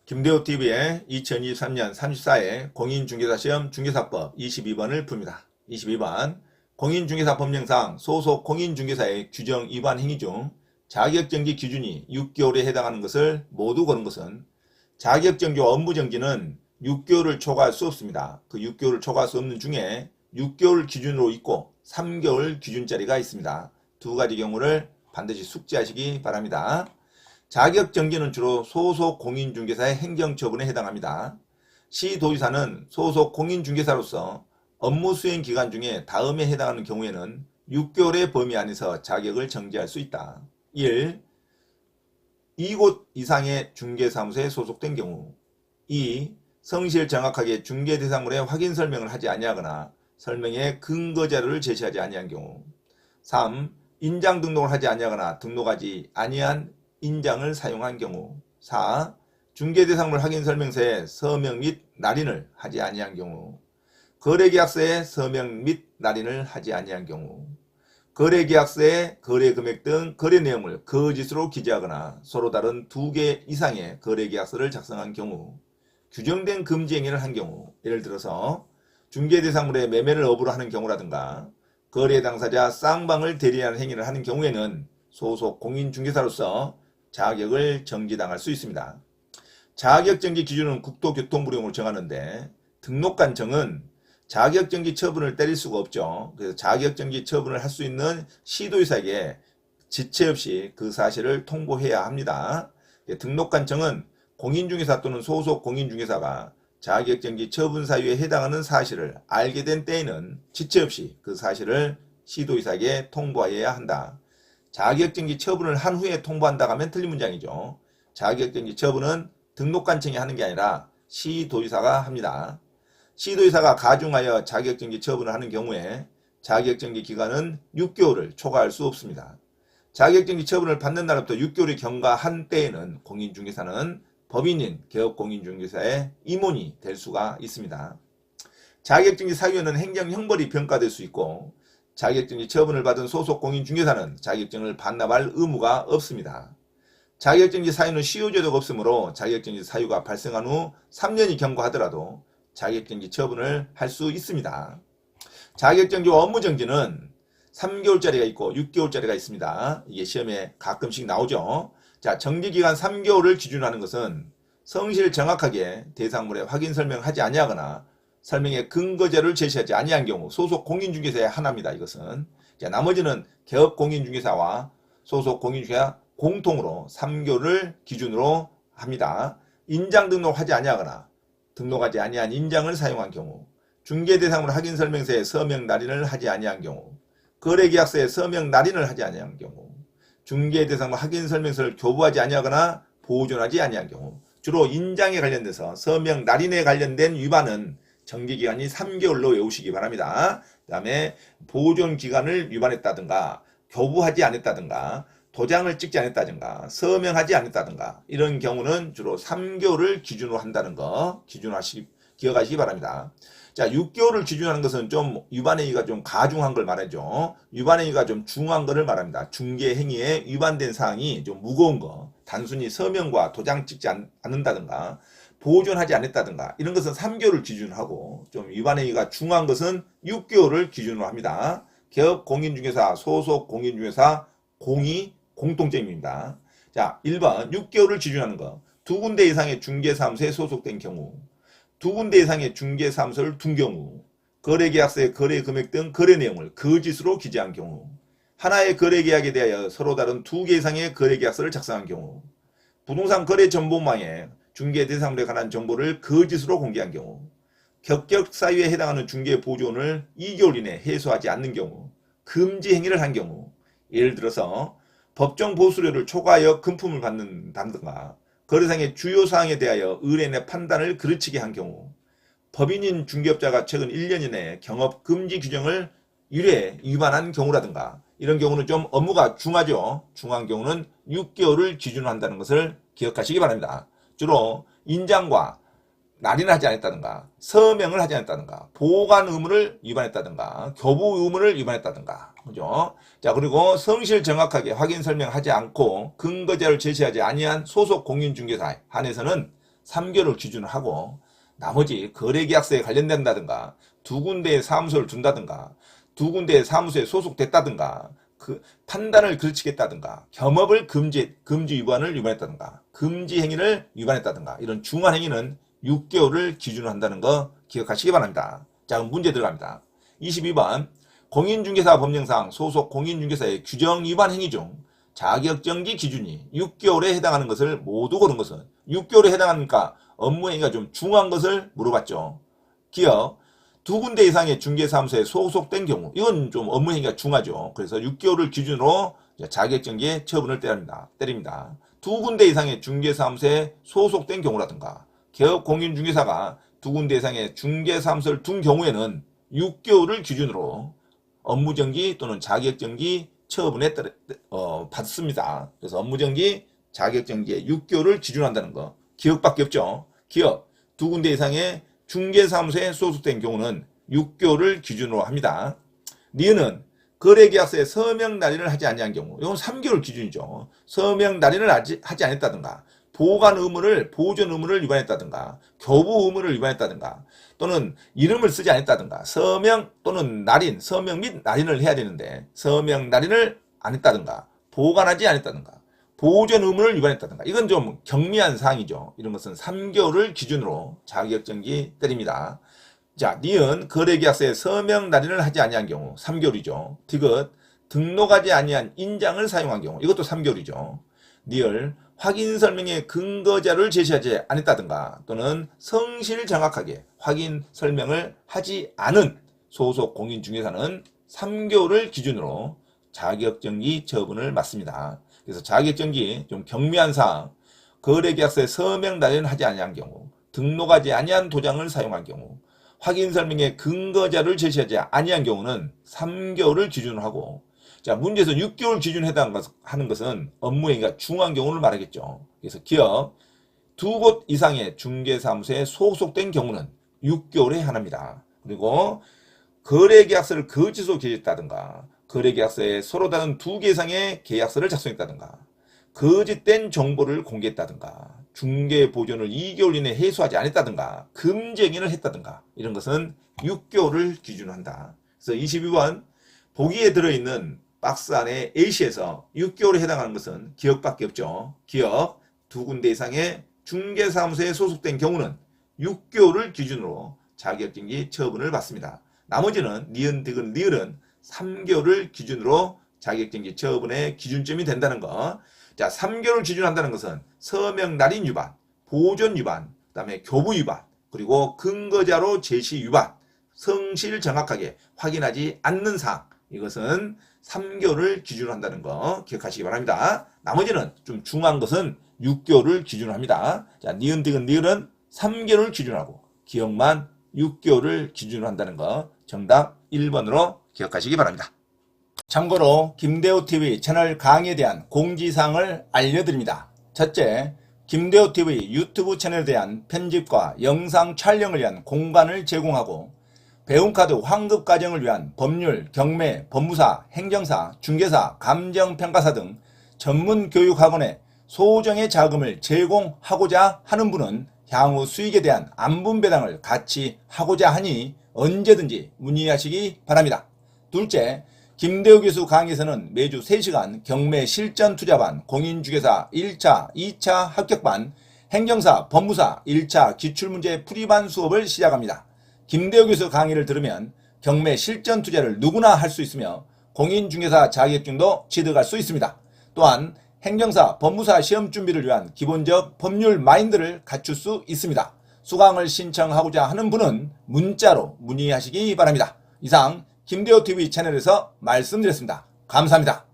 김대호TV의 2023년 34회 공인중개사시험 중개사법 22번을 풉니다. 22번 공인중개사법령상 소속 공인중개사의 규정 위반 행위 중 자격정지 기준이 6개월에 해당하는 것을 모두 고른 것은 자격정지와 업무정지는 6개월을 초과할 수 없습니다. 그 6개월을 초과할 수 없는 중에 6개월 기준으로 있고 3개월 기준짜리가 있습니다. 두 가지 경우를 반드시 숙지하시기 바랍니다. 자격정지는 주로 소속 공인중개사의 행정처분에 해당합니다. 시도지사는 소속 공인중개사로서 업무수행 기간 중에 다음에 해당하는 경우에는 6개월의 범위 안에서 자격을 정지할 수 있다. 1. 2곳 이상의 중개사무소에 소속된 경우. 2. 성실 정확하게 중개대상물의 확인 설명을 하지 아니하거나 설명에 근거자료를 제시하지 아니한 경우. 3. 인장 등록을 하지 아니하거나 등록하지 아니한 인장을 사용한 경우. 4. 중개대상물 확인 설명서에 서명 및 날인을 하지 아니한 경우. 거래계약서에 서명 및 날인을 하지 아니한 경우. 거래계약서에 거래금액 등 거래 내용을 거짓으로 기재하거나 서로 다른 2개 이상의 거래계약서를 작성한 경우. 규정된 금지 행위를 한 경우. 예를 들어서 중개대상물의 매매를 업으로 하는 경우라든가 거래 당사자 쌍방을 대리하는 행위를 하는 경우에는 소속 공인중개사로서 자격을 정지당할 수 있습니다. 자격정지 기준은 국토교통부령으로 정하는데 등록관청은 자격정지 처분을 때릴 수가 없죠. 그래서 자격정지 처분을 할 수 있는 시도지사에게 지체 없이 그 사실을 통보해야 합니다. 등록관청은 공인중개사 또는 소속 공인중개사가 자격정지 처분 사유에 해당하는 사실을 알게 된 때에는 지체 없이 그 사실을 시도지사에게 통보해야 한다. 자격정지 처분을 한 후에 통보한다고 하면 틀린 문장이죠. 자격정지 처분은 등록관청이 하는 게 아니라 시도지사가 합니다. 시도지사가 가중하여 자격정지 처분을 하는 경우에 자격정지 기간은 6개월을 초과할 수 없습니다. 자격정지 처분을 받는 날부터 6개월이 경과한 때에는 공인중개사는 법인인 개업공인중개사의 임원이 될 수가 있습니다. 자격정지 사유에는 행정형벌이 평가될 수 있고 자격정지 처분을 받은 소속 공인중개사는 자격증을 반납할 의무가 없습니다. 자격정지 사유는 시효제도가 없으므로 자격정지 사유가 발생한 후 3년이 경과하더라도 자격정지 처분을 할 수 있습니다. 자격정지와 업무정지는 3개월짜리가 있고 6개월짜리가 있습니다. 이게 시험에 가끔씩 나오죠. 자, 정지기간 3개월을 기준하는 것은 성실 정확하게 대상물의 확인 설명하지 아니하거나 설명에 근거자료를 제시하지 아니한 경우 소속 공인중개사의 하나입니다. 이것은. 자, 나머지는 개업공인중개사와 소속 공인중개사 공통으로 3개월을 기준으로 합니다. 인장 등록하지 아니하거나 등록하지 아니한 인장을 사용한 경우, 중개대상물 확인 설명서에 서명 날인을 하지 아니한 경우, 거래계약서에 서명 날인을 하지 아니한 경우, 중개대상물 확인 설명서를 교부하지 아니하거나 보존하지 아니한 경우, 주로 인장에 관련돼서 서명 날인에 관련된 위반은 정지기간이 3개월로 외우시기 바랍니다. 그 다음에 보존기간을 위반했다든가 교부하지 않았다든가 도장을 찍지 않았다든가 서명하지 않았다든가 이런 경우는 주로 3개월을 기준으로 한다는 거 기억하시기 바랍니다. 자, 6개월을 기준하는 것은 좀 위반행위가 좀 가중한 걸 말하죠. 위반행위가 좀 중한 것을 말합니다. 중개행위에 위반된 사항이 좀 무거운 거, 단순히 서명과 도장 찍지 않는다든가 보존하지 않았다든가 이런 것은 3개월을 기준하고 좀 위반행위가 중한 것은 6개월을 기준으로 합니다. 개업 공인중개사, 소속 공인중개사, 공이 공통점입니다. 자, 1번 6개월을 기준하는 거. 2군데 이상의 중개사무소에 소속된 경우, 2군데 이상의 중개사무소를 둔 경우, 거래계약서의 거래금액 등 거래 내용을 거짓으로 기재한 경우, 하나의 거래계약에 대하여 서로 다른 2개 이상의 거래계약서를 작성한 경우, 부동산 거래 정보망에 중개 대상물에 관한 정보를 거짓으로 공개한 경우, 격격 사유에 해당하는 중개 보존을 2개월 이내 해소하지 않는 경우, 금지 행위를 한 경우, 예를 들어서 법정 보수료를 초과하여 금품을 받는다든가, 거래상의 주요 사항에 대하여 의뢰인의 판단을 그르치게 한 경우, 법인인 중개업자가 최근 1년 이내에 경업 금지 규정을 1회 위반한 경우라든가, 이런 경우는 좀 업무가 중하죠. 중한 경우는 6개월을 기준으로 한다는 것을 기억하시기 바랍니다. 주로 인장과 날인하지 않았다든가 서명을 하지 않았다든가 보관 의무를 위반했다든가 교부 의무를 위반했다든가 그죠? 자, 그리고 성실 정확하게 확인 설명하지 않고 근거자를 제시하지 아니한 소속 공인중개사에 한해서는 3개월을 기준으로 하고 나머지 거래계약서에 관련된다든가 두 군데의 사무소를 둔다든가 두 군데의 사무소에 소속됐다든가 그 판단을 걸치겠다든가 겸업을 금지 위반을 위반했다든가 금지 행위를 위반했다든가 이런 중한 행위는 6개월을 기준으로 한다는 거 기억하시기 바랍니다. 자, 그럼 문제 들어갑니다. 22번 공인중개사 법령상 소속 공인중개사의 규정 위반 행위 중 자격정지 기준이 6개월에 해당하는 것을 모두 고른 것은 6개월에 해당하니까 업무행위가 좀 중한 것을 물어봤죠. 기억 두 군데 이상의 중개사무소에 소속된 경우 이건 좀 업무행위가 중하죠. 그래서 6개월을 기준으로 자격정지의 처분을 때립니다. 두 군데 이상의 중개사무소에 소속된 경우라든가 개업 공인중개사가 두 군데 이상의 중개사무소를 둔 경우에는 6개월을 기준으로 업무정지 또는 자격정지 처분에 받습니다. 그래서 업무정지, 자격정지에 6개월을 기준으로 한다는 거 기억밖에 없죠. 기억 두 군데 이상의 중개사무소에 소속된 경우는 6개월을 기준으로 합니다. 니은은 거래계약서에 서명 날인을 하지 아니한 경우 이건 3개월 기준이죠. 서명 날인을 하지 않았다든가 보관 보존 의무를 위반했다든가 교부 의무를 위반했다든가 또는 이름을 쓰지 않았다든가 서명 또는 날인, 서명 및 날인을 해야 되는데 서명 날인을 안 했다든가 보관하지 않았다든가 보존 의무를 위반했다든가 이건 좀 경미한 사항이죠. 이런 것은 3개월을 기준으로 자격정지 때립니다. 자, 니은 거래계약서에 서명 날인을 하지 아니한 경우 3개월이죠. 디귿 등록하지 아니한 인장을 사용한 경우 이것도 3개월이죠. 니을 확인 설명의 근거 자료를 제시하지 않았다든가 또는 성실 정확하게 확인 설명을 하지 않은 소속 공인중개사는 3개월을 기준으로 자격정지 처분을 받습니다. 그래서 자격정지 좀 경미한 사항, 거래계약서에 서명 날인을 하지 아니한 경우, 등록하지 아니한 도장을 사용한 경우, 확인 설명의 근거 자료를 제시하지 아니한 경우는 3개월을 기준으로 하고, 자, 문제에서 6개월 기준 해당하는 것은 업무행위가 중한 경우를 말하겠죠. 그래서 기억, 두 곳 이상의 중개사무소에 소속된 경우는 6개월에 한합니다. 그리고 거래계약서를 거짓으로 기재했다든가 거래계약서에 서로 다른 2개 이상의 계약서를 작성했다든가 거짓된 정보를 공개했다든가 중개보존을 2개월 이내에 해소하지 않았다든가 금지 행위를 했다든가 이런 것은 6개월을 기준으로 한다. 그래서 22번 보기에 들어있는 박스 안에 A시에서 6개월에 해당하는 것은 기억밖에 없죠. 기억 두 군데 이상의 중개사무소에 소속된 경우는 6개월을 기준으로 자격정지 처분을 받습니다. 나머지는 니은, 디귿, 리을은 3개월을 기준으로 자격정지 처분의 기준점이 된다는 거. 자, 3개월을 기준한다는 것은 서명 날인 위반, 보존 위반, 그다음에 교부 위반, 그리고 근거자료 제시 위반, 성실 정확하게 확인하지 않는 사항. 이것은 3개월을 기준으로 한다는 거 기억하시기 바랍니다. 나머지는 좀 중요한 것은 6개월을 기준으로 합니다. 자, 니은, 디귿, 리을은 3개월을 기준하고 기억만 6개월을 기준으로 한다는 거 정답 1번으로 기억하시기 바랍니다. 참고로 김대호TV 채널 강의에 대한 공지사항을 알려드립니다. 첫째, 김대호TV 유튜브 채널에 대한 편집과 영상 촬영을 위한 공간을 제공하고 배움카드 환급과정을 위한 법률, 경매, 법무사, 행정사, 중개사, 감정평가사 등 전문 교육학원에 소정의 자금을 제공하고자 하는 분은 향후 수익에 대한 안분배당을 같이 하고자 하니 언제든지 문의하시기 바랍니다. 둘째, 김대호 교수 강의에서는 매주 3시간 경매 실전 투자반, 공인중개사 1차, 2차 합격반, 행정사, 법무사 1차 기출문제 풀이반 수업을 시작합니다. 김대호 교수 강의를 들으면 경매 실전 투자를 누구나 할 수 있으며 공인중개사 자격증도 취득할 수 있습니다. 또한 행정사, 법무사 시험 준비를 위한 기본적 법률 마인드를 갖출 수 있습니다. 수강을 신청하고자 하는 분은 문자로 문의하시기 바랍니다. 이상 김대호TV 채널에서 말씀드렸습니다. 감사합니다.